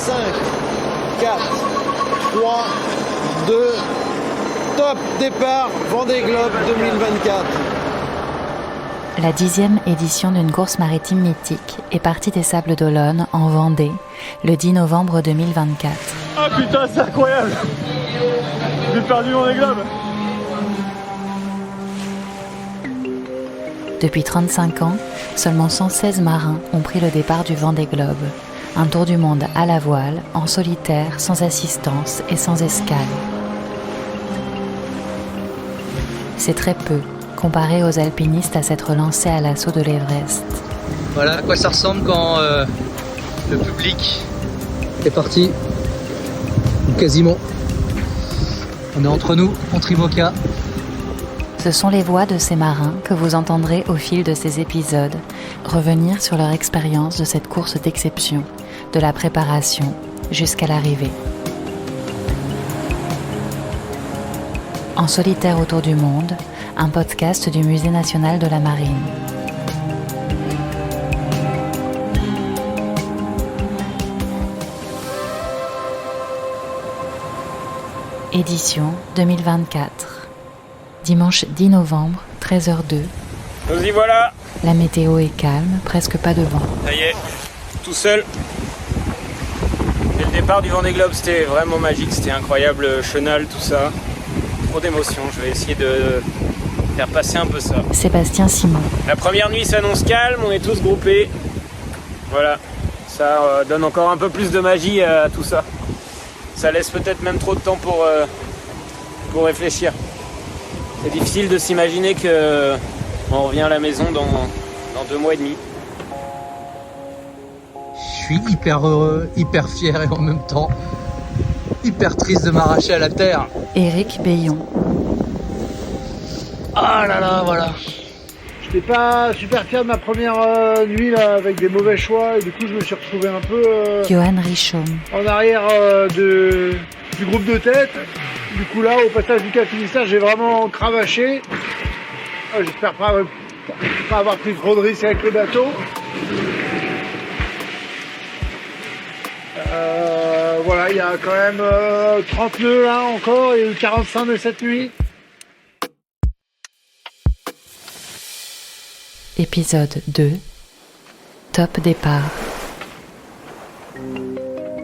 5, 4, 3, 2, top départ Vendée Globe 2024. La 10e édition d'une course maritime mythique est partie des Sables d'Olonne en Vendée le 10 novembre 2024. Ah putain, c'est incroyable! J'ai perdu Vendée Globe! Depuis 35 ans, seulement 116 marins ont pris le départ du Vendée Globe. Un tour du monde à la voile, en solitaire, sans assistance et sans escale. C'est très peu, comparé aux alpinistes à s'être lancés à l'assaut de l'Everest. Voilà à quoi ça ressemble quand le public est parti. Quasiment. On est entre nous, entre IMOCA. Ce sont les voix de ces marins que vous entendrez au fil de ces épisodes revenir sur leur expérience de cette course d'exception, de la préparation jusqu'à l'arrivée. En solitaire autour du monde, un podcast du Musée national de la marine. Édition 2024. Dimanche 10 novembre, 13h02. Nous y voilà! La météo est calme, presque pas de vent. Ça y est, tout seul. Et le départ du Vendée Globe, c'était vraiment magique, c'était incroyable, chenal, tout ça. Trop d'émotions, je vais essayer de faire passer un peu ça. Sébastien Simon. La première nuit s'annonce calme, on est tous groupés. Voilà, ça donne encore un peu plus de magie à tout ça. Ça laisse peut-être même trop de temps pour réfléchir. C'est difficile de s'imaginer qu'on revient à la maison dans 2 mois et demi. Je suis hyper heureux, hyper fier et en même temps hyper triste de m'arracher à la terre. Éric Bayon. Ah là là, voilà. J'étais pas super fier de ma première nuit là, avec des mauvais choix, et du coup je me suis retrouvé un peu Johan Richomme. en arrière du groupe de tête. Du coup là, au passage du Cap Finistère, j'ai vraiment cravaché. J'espère pas avoir pris trop de risques avec le bateau. Voilà, il y a quand même 30 nœuds là encore, et 45 de cette nuit. Épisode 2. Top départ.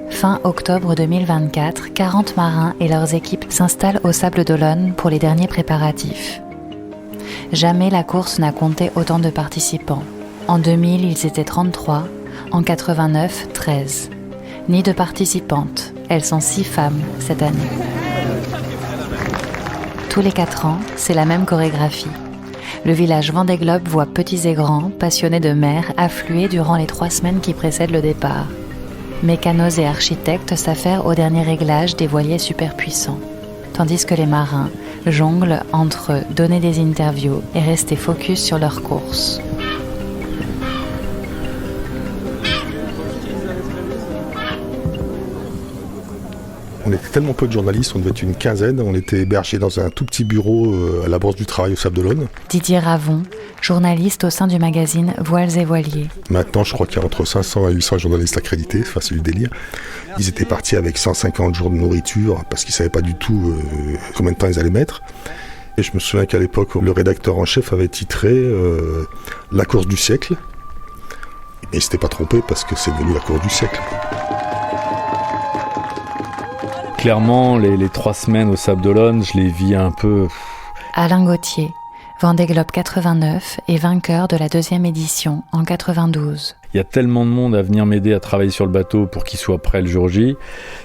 Fin octobre 2024, 40 marins et leurs équipes s'installent aux Sables d'Olonne pour les derniers préparatifs. Jamais la course n'a compté autant de participants. En 2000, ils étaient 33, en 89, 13. Ni de participantes, elles sont 6 femmes cette année. Tous les 4 ans, c'est la même chorégraphie. Le village Vendée Globe voit petits et grands, passionnés de mer, affluer durant les 3 semaines qui précèdent le départ. Mécanos et architectes s'affairent au dernier réglage des voiliers superpuissants, tandis que les marins jonglent entre donner des interviews et rester focus sur leur course. On était tellement peu de journalistes, on devait être une quinzaine, on était hébergés dans un tout petit bureau à la Bourse du Travail au Sables d'Olonne. Didier Ravon, journaliste au sein du magazine Voiles et Voiliers. Maintenant, je crois qu'il y a entre 500 et 800 journalistes accrédités, enfin c'est du délire. Ils étaient partis avec 150 jours de nourriture parce qu'ils ne savaient pas du tout combien de temps ils allaient mettre. Et je me souviens qu'à l'époque, le rédacteur en chef avait titré La course du siècle. Et il ne s'était pas trompé parce que c'est devenu la course du siècle. Clairement, les 3 semaines au Sables d'Olonne, je les vis un peu... Alain Gauthier, Vendée Globe 89 et vainqueur de la 2e édition en 92. Il y a tellement de monde à venir m'aider à travailler sur le bateau pour qu'il soit prêt le jour J.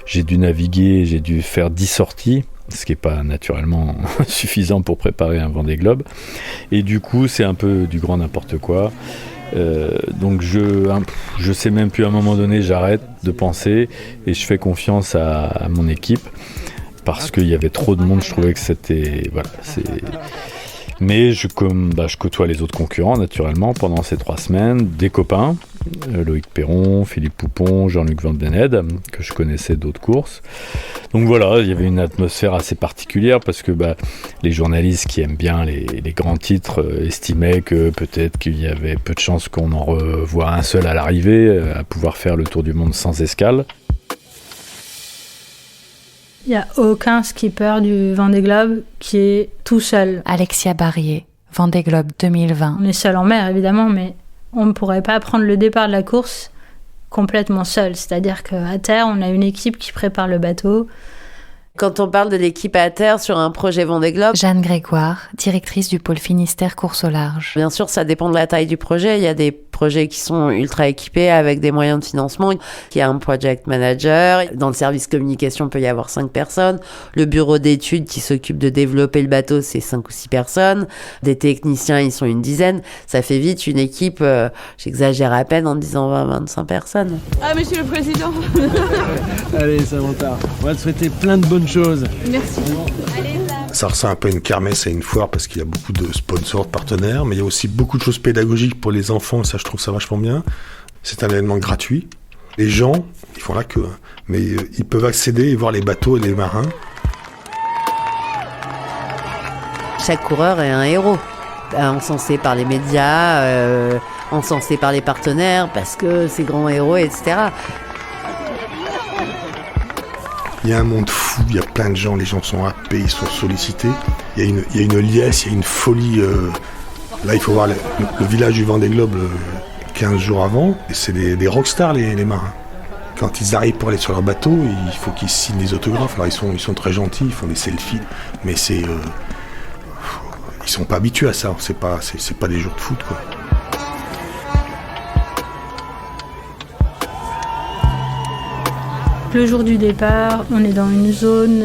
J'ai dû naviguer, j'ai dû faire 10 sorties, ce qui n'est pas naturellement suffisant pour préparer un Vendée Globe. Et du coup, c'est un peu du grand n'importe quoi. Donc je sais même plus, à un moment donné, j'arrête de penser et je fais confiance à mon équipe parce qu'il y avait trop de monde. Je trouvais que c'était mais je côtoie les autres concurrents naturellement pendant ces 3 semaines, des copains, Loïc Perron, Philippe Poupon, Jean-Luc Van Den Heede, que je connaissais d'autres courses. Donc voilà, il y avait une atmosphère assez particulière parce que les journalistes qui aiment bien les grands titres estimaient que peut-être qu'il y avait peu de chances qu'on en revoie un seul à l'arrivée, à pouvoir faire le tour du monde sans escale. Il n'y a aucun skipper du Vendée Globe qui est tout seul. Alexia Barrier, Vendée Globe 2020. On est seul en mer, évidemment, mais on ne pourrait pas prendre le départ de la course complètement seul. C'est-à-dire qu'à terre, on a une équipe qui prépare le bateau. Quand on parle de l'équipe à terre sur un projet Vendée Globe, Jeanne Grégoire, directrice du pôle Finistère course au large. Bien sûr, ça dépend de la taille du projet. Il y a des projets qui sont ultra équipés avec des moyens de financement. Il y a un project manager. Dans le service communication, il peut y avoir 5 personnes. Le bureau d'études qui s'occupe de développer le bateau, c'est 5 ou 6 personnes. Des techniciens, ils sont une dizaine. Ça fait vite une équipe, j'exagère à peine en disant 20-25 personnes. Ah, monsieur le président. Allez, Samantha, on va te souhaiter plein de bonnes choses. Merci. Ça ressemble un peu à une kermesse, à une foire, parce qu'il y a beaucoup de sponsors, de partenaires, mais il y a aussi beaucoup de choses pédagogiques pour les enfants, et ça, je trouve ça vachement bien. C'est un événement gratuit. Les gens, ils font la queue, hein, mais ils peuvent accéder et voir les bateaux et les marins. Chaque coureur est un héros, encensé par les médias, encensé par les partenaires, parce que c'est grand héros, etc. Il y a un monde fou, il y a plein de gens, les gens sont happés, ils sont sollicités. Il y a une liesse, il y a une folie. Là, il faut voir le village du Vendée Globe 15 jours avant. Et c'est des rockstars, les marins. Quand ils arrivent pour aller sur leur bateau, il faut qu'ils signent des autographes. Alors, ils sont très gentils, ils font des selfies, mais ils sont pas habitués à ça. C'est pas des jours de foot, quoi. Le jour du départ, on est dans une zone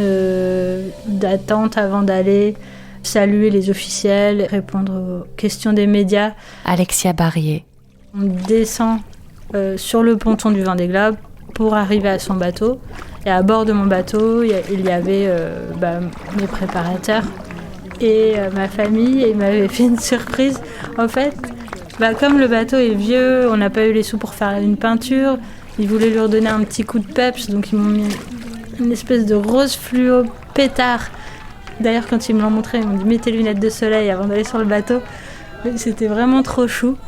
d'attente avant d'aller saluer les officiels, répondre aux questions des médias. Alexia Barrier. On descend sur le ponton du Vendée Globe pour arriver à son bateau. Et à bord de mon bateau, il y avait mes préparateurs et ma famille. Et ils m'avaient fait une surprise. En fait, comme le bateau est vieux, on n'a pas eu les sous pour faire une peinture. Ils voulaient lui redonner un petit coup de peps, donc ils m'ont mis une espèce de rose fluo pétard. D'ailleurs, quand ils me l'ont montré, ils m'ont dit « mets tes lunettes de soleil avant d'aller sur le bateau ». C'était vraiment trop chou.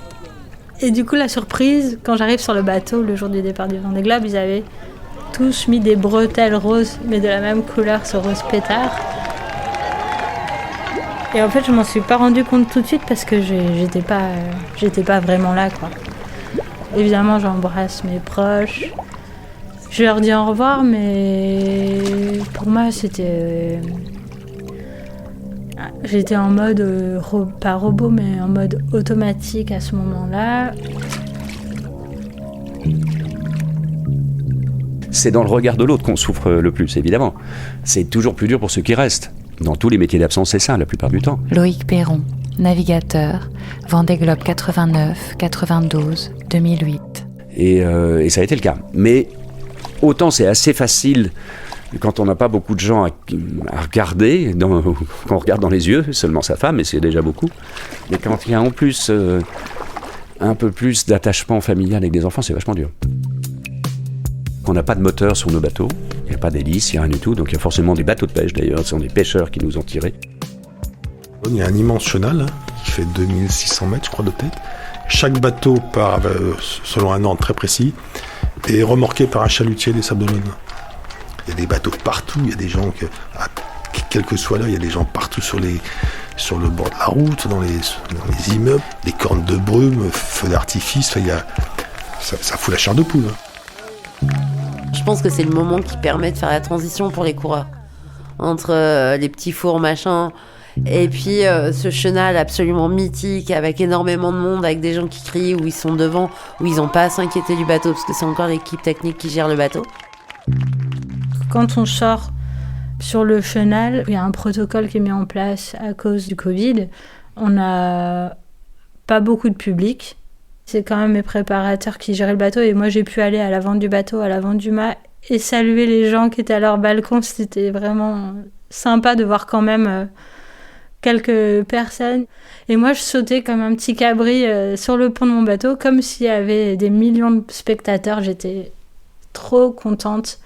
Et du coup, la surprise, quand j'arrive sur le bateau, le jour du départ du Vendée Globe, ils avaient tous mis des bretelles roses, mais de la même couleur, ce rose pétard. Et en fait, je m'en suis pas rendu compte tout de suite parce que j'étais pas vraiment là, quoi. Évidemment, j'embrasse mes proches. Je leur dis au revoir, mais pour moi, j'étais en mode, pas robot, mais en mode automatique à ce moment-là. C'est dans le regard de l'autre qu'on souffre le plus, évidemment. C'est toujours plus dur pour ceux qui restent. Dans tous les métiers d'absence, c'est ça, la plupart du temps. Loïc Perron, navigateur, Vendée Globe 89, 92, 2008. Et ça a été le cas. Mais autant c'est assez facile quand on n'a pas beaucoup de gens à regarder, quand on regarde dans les yeux, seulement sa femme, et c'est déjà beaucoup. Mais quand il y a en plus un peu plus d'attachement familial avec des enfants, c'est vachement dur. On n'a pas de moteur sur nos bateaux, il n'y a pas d'hélice, il n'y a rien du tout, donc il y a forcément des bateaux de pêche d'ailleurs, ce sont des pêcheurs qui nous ont tirés. Il y a un immense chenal qui fait 2600 mètres, je crois, de tête. Chaque bateau part selon un ordre très précis et est remorqué par un chalutier des Sables d'Olonne. Il y a des bateaux partout, il y a des gens, quel que soit là, il y a des gens partout sur le bord de la route, dans les immeubles, des cornes de brume, feux d'artifice, ça fout la chair de poule. Je pense que c'est le moment qui permet de faire la transition pour les coureurs. Entre les petits fours, machin, et puis ce chenal absolument mythique, avec énormément de monde, avec des gens qui crient, où ils sont devant, où ils n'ont pas à s'inquiéter du bateau, parce que c'est encore l'équipe technique qui gère le bateau. Quand on sort sur le chenal, il y a un protocole qui est mis en place à cause du Covid. On n'a pas beaucoup de public. C'est quand même mes préparateurs qui géraient le bateau et moi j'ai pu aller à l'avant du bateau, à l'avant du mât et saluer les gens qui étaient à leur balcon. C'était vraiment sympa de voir quand même quelques personnes. Et moi je sautais comme un petit cabri sur le pont de mon bateau, comme s'il y avait des millions de spectateurs. J'étais trop contente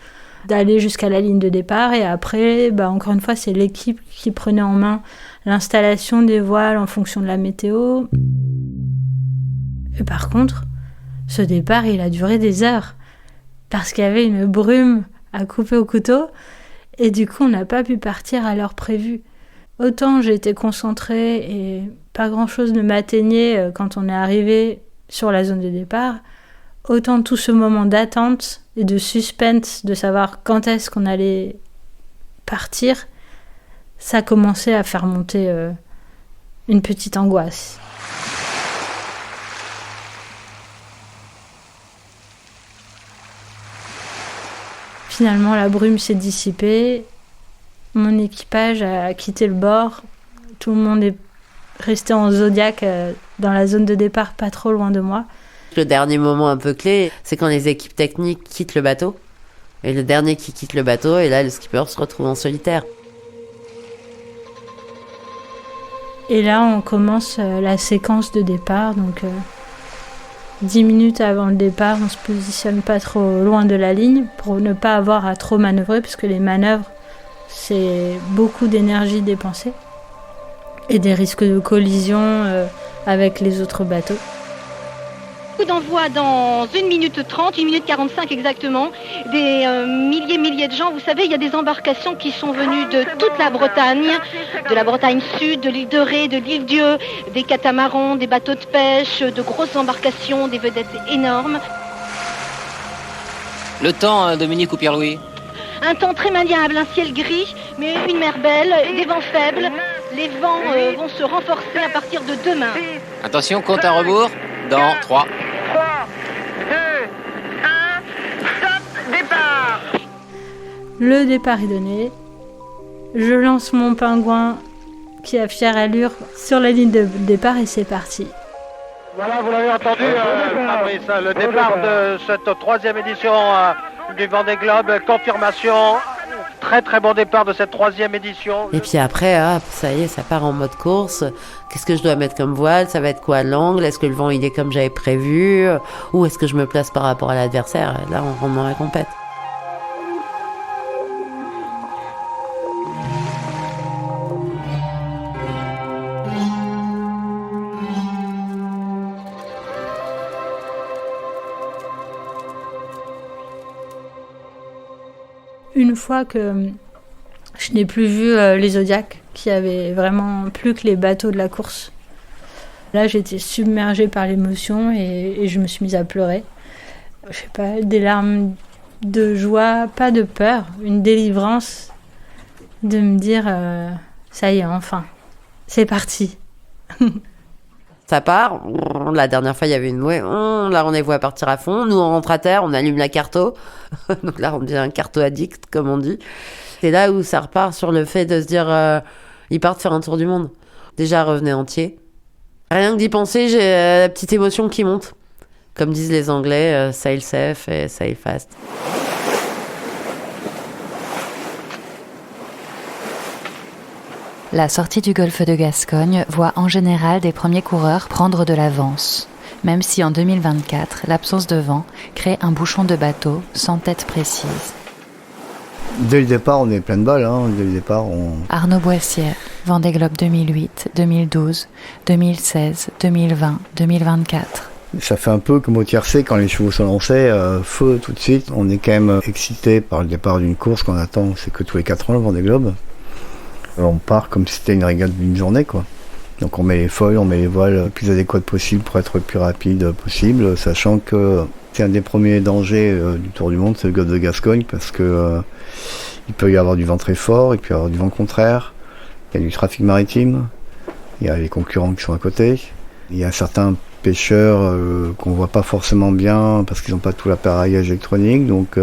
d'aller jusqu'à la ligne de départ et après, encore une fois, c'est l'équipe qui prenait en main l'installation des voiles en fonction de la météo. Et par contre, ce départ, il a duré des heures parce qu'il y avait une brume à couper au couteau Et du coup, on n'a pas pu partir à l'heure prévue. Autant j'ai été concentrée et pas grand-chose ne m'atteignait quand on est arrivé sur la zone de départ, autant tout ce moment d'attente et de suspense de savoir quand est-ce qu'on allait partir, ça commençait à faire monter une petite angoisse. Finalement, la brume s'est dissipée, mon équipage a quitté le bord, tout le monde est resté en zodiaque dans la zone de départ pas trop loin de moi. Le dernier moment un peu clé, c'est quand les équipes techniques quittent le bateau. Et le dernier qui quitte le bateau, et là le skipper se retrouve en solitaire. Et là, on commence la séquence de départ. Donc, 10 minutes avant le départ, on se positionne pas trop loin de la ligne pour ne pas avoir à trop manœuvrer, puisque les manœuvres, c'est beaucoup d'énergie dépensée et des risques de collision avec les autres bateaux. Coup d'envoi dans 1 minute 30, 1 minute 45 exactement. Des milliers de gens. Vous savez, il y a des embarcations qui sont venues de toute la Bretagne, de la Bretagne Sud, de l'île de Ré, de l'île Dieu, des catamarans, des bateaux de pêche, de grosses embarcations, des vedettes énormes. Le temps, Dominique ou Pierre-Louis? Un temps très maniable, un ciel gris, mais une mer belle, des vents faibles. Les vents vont se renforcer à partir de demain. Attention, compte à rebours. Dans 3. 3, 2, 1, stop, départ. Le départ est donné. Je lance mon pingouin qui a fière allure sur la ligne de départ et c'est parti. Voilà, vous l'avez entendu, Fabrice, le départ de cette 3e édition du Vendée Globe, confirmation. Très très bon départ de cette 3e édition. Et puis après, ça y est, ça part en mode course. Qu'est-ce que je dois mettre comme voile? Ça va être quoi l'angle? Est-ce que le vent il est comme j'avais prévu? Où est-ce que je me place par rapport à l'adversaire? Là, on rentre dans la compète. Une fois que je n'ai plus vu les Zodiacs, qui avaient vraiment plus que les bateaux de la course, là j'étais submergée par l'émotion et je me suis mise à pleurer. Je sais pas, des larmes de joie, pas de peur, une délivrance de me dire ça y est, enfin, c'est parti. Ça part. La dernière fois, il y avait une bouée. Là, on est voué à partir à fond. Nous, on rentre à terre, on allume la carto. Donc là, on devient un carto addict, comme on dit. C'est là où ça repart sur le fait de se dire ils partent faire un tour du monde. Déjà, revenez entier. Rien que d'y penser, j'ai la petite émotion qui monte. Comme disent les Anglais, sail safe et sail fast. La sortie du golfe de Gascogne voit en général des premiers coureurs prendre de l'avance, même si en 2024, l'absence de vent crée un bouchon de bateau sans tête précise. Dès le départ, on est plein de balles. Dès le départ, Arnaud Boissière, Vendée Globe 2008, 2012, 2016, 2020, 2024. Ça fait un peu comme au tiercé quand les chevaux sont lancés, feu tout de suite. On est quand même excité par le départ d'une course qu'on attend, c'est que tous les 4 ans le Vendée Globe. On part comme si c'était une régate d'une journée, quoi. Donc on met les foils, on met les voiles le plus adéquates possible pour être le plus rapide possible, sachant que c'est un des premiers dangers du Tour du Monde, c'est le golfe de Gascogne, parce que il peut y avoir du vent très fort, il peut y avoir du vent contraire, il y a du trafic maritime, il y a les concurrents qui sont à côté, il y a certains pêcheurs qu'on voit pas forcément bien parce qu'ils n'ont pas tout l'appareillage électronique, donc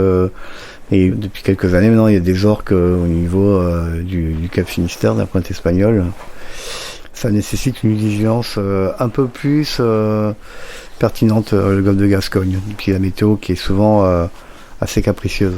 et depuis quelques années maintenant il y a des orques au niveau du Cap Finistère, de la pointe espagnole. Ça nécessite une vigilance un peu plus pertinente, le golfe de Gascogne, puis la météo qui est souvent assez capricieuse.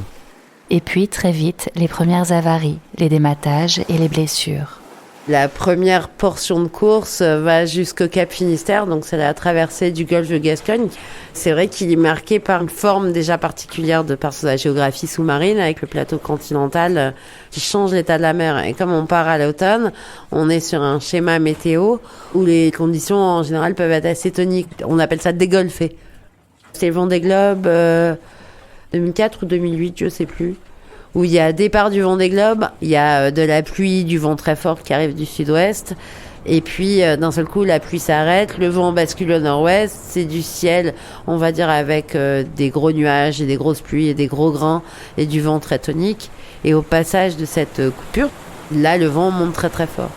Et puis très vite, les premières avaries, les dématages et les blessures. La première portion de course va jusqu'au Cap Finistère, donc c'est la traversée du golfe de Gascogne. C'est vrai qu'il est marqué par une forme déjà particulière de par sa géographie sous-marine, avec le plateau continental qui change l'état de la mer. Et comme on part à l'automne, on est sur un schéma météo où les conditions en général peuvent être assez toniques. On appelle ça dégolfé. C'est le Vendée Globe 2004 ou 2008, je sais plus. où il y a départ du Vendée Globe, il y a de la pluie, du vent très fort qui arrive du sud-ouest, et puis d'un seul coup la pluie s'arrête, le vent bascule au nord-ouest, c'est du ciel, on va dire avec des gros nuages et des grosses pluies et des gros grains et du vent très tonique, et au passage de cette coupure, là le vent monte très très fort.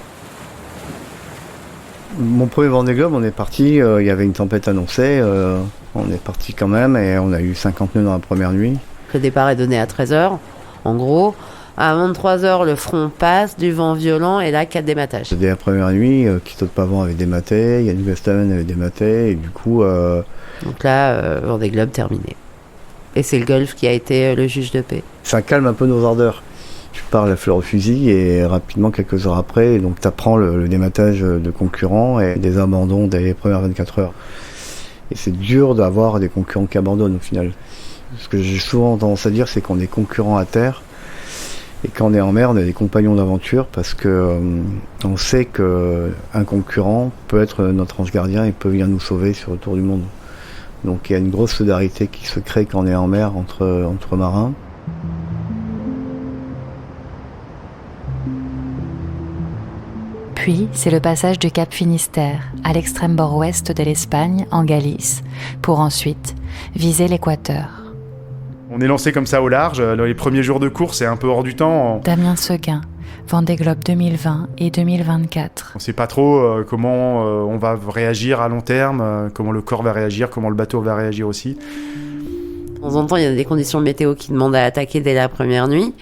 Mon premier Vendée Globe, on est parti, il y avait une tempête annoncée, on est parti quand même et on a eu 50 nœuds dans la première nuit. Le départ est donné à 13h, en gros. À 23h, le front passe, du vent violent, et là, 4 dématages. Dès la première nuit, Christophe Pavon avait dématé, Yann Westamen avait dématé, et du coup... Donc là, Vendée Globe terminé. Et c'est le golf qui a été le juge de paix. Ça calme un peu nos ardeurs. Tu pars la fleur au fusil, et rapidement, quelques heures après, donc tu apprends le dématage de concurrents et des abandons dès les premières 24 heures. Et c'est dur d'avoir des concurrents qui abandonnent au final. Ce que j'ai souvent tendance à dire, c'est qu'on est concurrents à terre, et quand on est en mer, on est des compagnons d'aventure, parce que on sait qu'un concurrent peut être notre ange gardien et peut venir nous sauver sur le tour du monde. Donc il y a une grosse solidarité qui se crée quand on est en mer entre marins. Puis, c'est le passage du Cap Finistère, à l'extrême nord-ouest de l'Espagne, en Galice, pour ensuite viser l'équateur. On est lancé comme ça au large, dans les premiers jours de course, c'est un peu hors du temps. Damien Seguin, Vendée Globe 2020 et 2024. On ne sait pas trop comment on va réagir à long terme, comment le corps va réagir, comment le bateau va réagir aussi. De temps en temps, il y a des conditions météo qui demandent à attaquer dès la première nuit,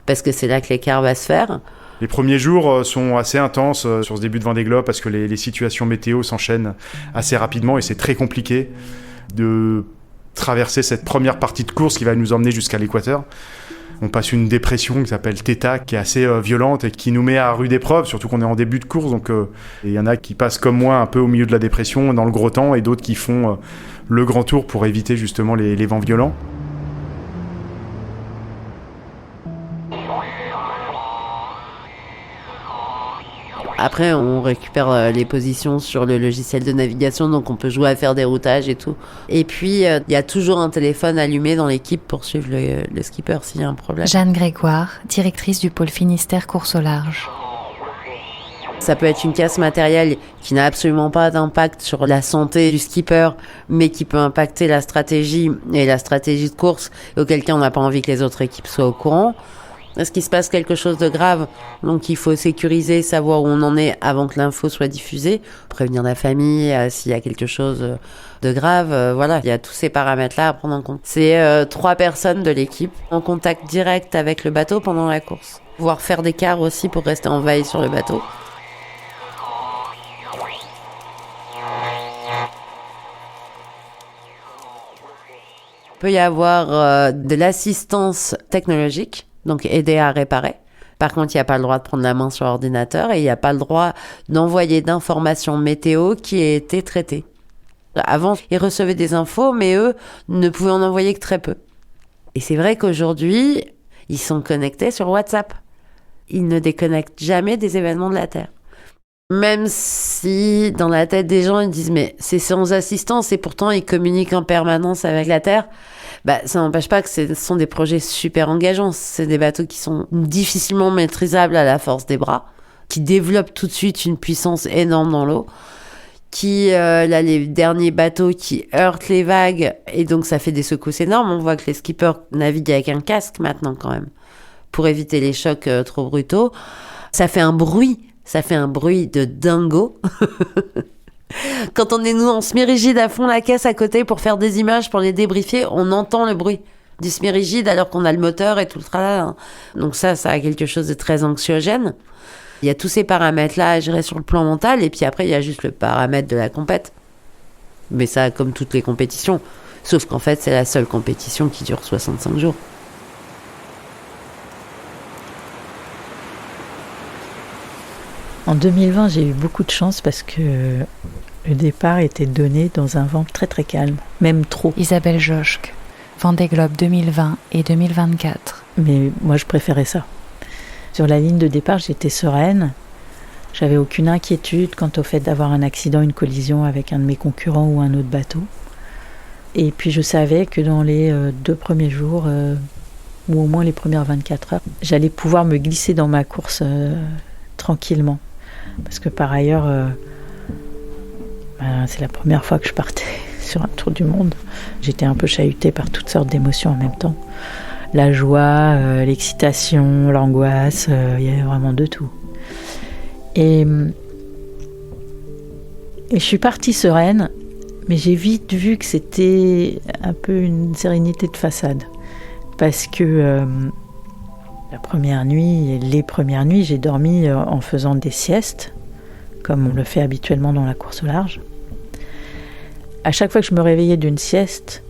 parce que c'est là que l'écart va se faire. Les premiers jours sont assez intenses sur ce début de Vendée Globe parce que les situations météo s'enchaînent assez rapidement et c'est très compliqué de traverser cette première partie de course qui va nous emmener jusqu'à l'équateur. On passe une dépression qui s'appelle Theta, qui est assez violente et qui nous met à rude épreuve, surtout qu'on est en début de course. Donc il y en a qui passent comme moi un peu au milieu de la dépression, dans le gros temps, et d'autres qui font le grand tour pour éviter justement les vents violents. Après, on récupère les positions sur le logiciel de navigation, donc on peut jouer à faire des routages et tout. Et puis, il y a toujours un téléphone allumé dans l'équipe pour suivre le skipper s'il y a un problème. Jeanne Grégoire, directrice du pôle Finistère course au large. Ça peut être une casse matérielle qui n'a absolument pas d'impact sur la santé du skipper, mais qui peut impacter la stratégie de course, auquel cas on n'a pas envie que les autres équipes soient au courant. Est-ce qu'il se passe quelque chose de grave? Donc il faut sécuriser, savoir où on en est avant que l'info soit diffusée, prévenir la famille s'il y a quelque chose de grave. Voilà, il y a tous ces paramètres-là à prendre en compte. C'est 3 personnes de l'équipe en contact direct avec le bateau pendant la course. Voire faire des quarts aussi pour rester en veille sur le bateau. Il peut y avoir de l'assistance technologique, donc aider à réparer. Par contre, il n'y a pas le droit de prendre la main sur l'ordinateur et il n'y a pas le droit d'envoyer d'informations météo qui aient été traitées. Avant, ils recevaient des infos, mais eux ne pouvaient en envoyer que très peu. Et c'est vrai qu'aujourd'hui, ils sont connectés sur WhatsApp. Ils ne déconnectent jamais des événements de la Terre. Même si, dans la tête des gens, ils disent « mais c'est sans assistance » et pourtant ils communiquent en permanence avec la Terre, ça n'empêche pas que ce sont des projets super engageants. C'est des bateaux qui sont difficilement maîtrisables à la force des bras, qui développent tout de suite une puissance énorme dans l'eau, là, les derniers bateaux qui heurtent les vagues, et donc ça fait des secousses énormes. On voit que les skippers naviguent avec un casque maintenant quand même, pour éviter les chocs trop brutaux. Ça fait un bruit de dingo. Quand on est nous en semi-rigide à fond la caisse à côté pour faire des images, pour les débriefer, on entend le bruit du semi-rigide alors qu'on a le moteur et tout le tralala. Donc ça a quelque chose de très anxiogène. Il y a tous ces paramètres-là à gérer sur le plan mental et puis après il y a juste le paramètre de la compète. Mais ça, comme toutes les compétitions. Sauf qu'en fait, c'est la seule compétition qui dure 65 jours. En 2020, j'ai eu beaucoup de chance parce que le départ était donné dans un vent très très calme, même trop. Isabelle Joschke, Vendée Globe 2020 et 2024. Mais moi, je préférais ça. Sur la ligne de départ, j'étais sereine. J'avais aucune inquiétude quant au fait d'avoir un accident, une collision avec un de mes concurrents ou un autre bateau. Et puis je savais que dans les 2 premiers jours, ou au moins les premières 24 heures, j'allais pouvoir me glisser dans ma course tranquillement. Parce que par ailleurs, c'est la première fois que je partais sur un tour du monde. J'étais un peu chahutée par toutes sortes d'émotions en même temps. La joie, l'excitation, l'angoisse, il y avait vraiment de tout. Et je suis partie sereine, mais j'ai vite vu que c'était un peu une sérénité de façade. Parce que les premières nuits, j'ai dormi en faisant des siestes, comme on le fait habituellement dans la course au large. À chaque fois que je me réveillais d'une sieste,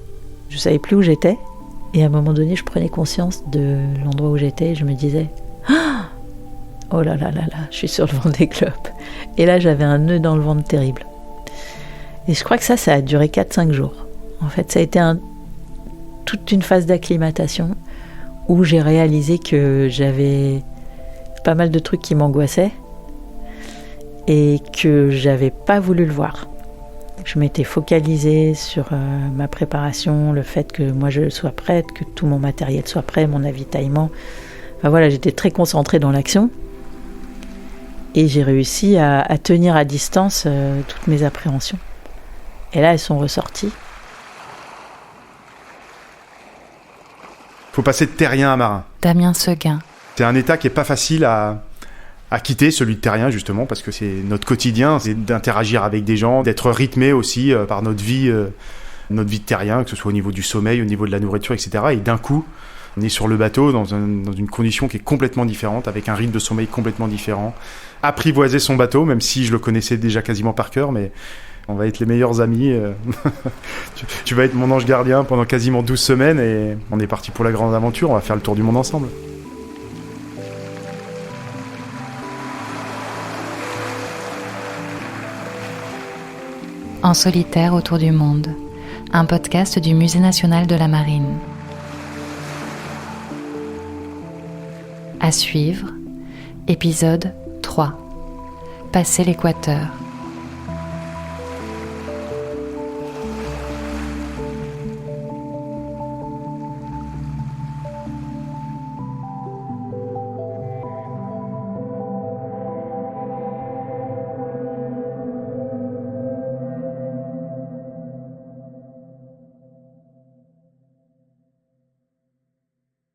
je ne savais plus où j'étais. Et à un moment donné, je prenais conscience de l'endroit où j'étais et je me disais « Oh là là là là, je suis sur le Vendée Globe ». Et là, j'avais un nœud dans le ventre terrible. Et je crois que ça a duré 4-5 jours. En fait, ça a été toute une phase d'acclimatation où j'ai réalisé que j'avais pas mal de trucs qui m'angoissaient et que j'avais pas voulu le voir. Je m'étais focalisée sur ma préparation, le fait que moi je sois prête, que tout mon matériel soit prêt, mon avitaillement. Enfin voilà, j'étais très concentrée dans l'action et j'ai réussi à tenir à distance toutes mes appréhensions. Et là, elles sont ressorties. Faut passer de terrien à marin. Damien Seguin. C'est un état qui est pas facile à quitter, celui de terrien justement, parce que c'est notre quotidien, c'est d'interagir avec des gens, d'être rythmé aussi par notre vie de terrien, que ce soit au niveau du sommeil, au niveau de la nourriture, etc. Et d'un coup, on est sur le bateau dans une condition qui est complètement différente, avec un rythme de sommeil complètement différent. Apprivoiser son bateau, même si je le connaissais déjà quasiment par cœur, mais on va être les meilleurs amis. Tu vas être mon ange gardien pendant quasiment 12 semaines et on est parti pour la grande aventure, on va faire le tour du monde ensemble. En solitaire autour du monde, un podcast du Musée national de la marine. À suivre, épisode 3. Passer l'équateur.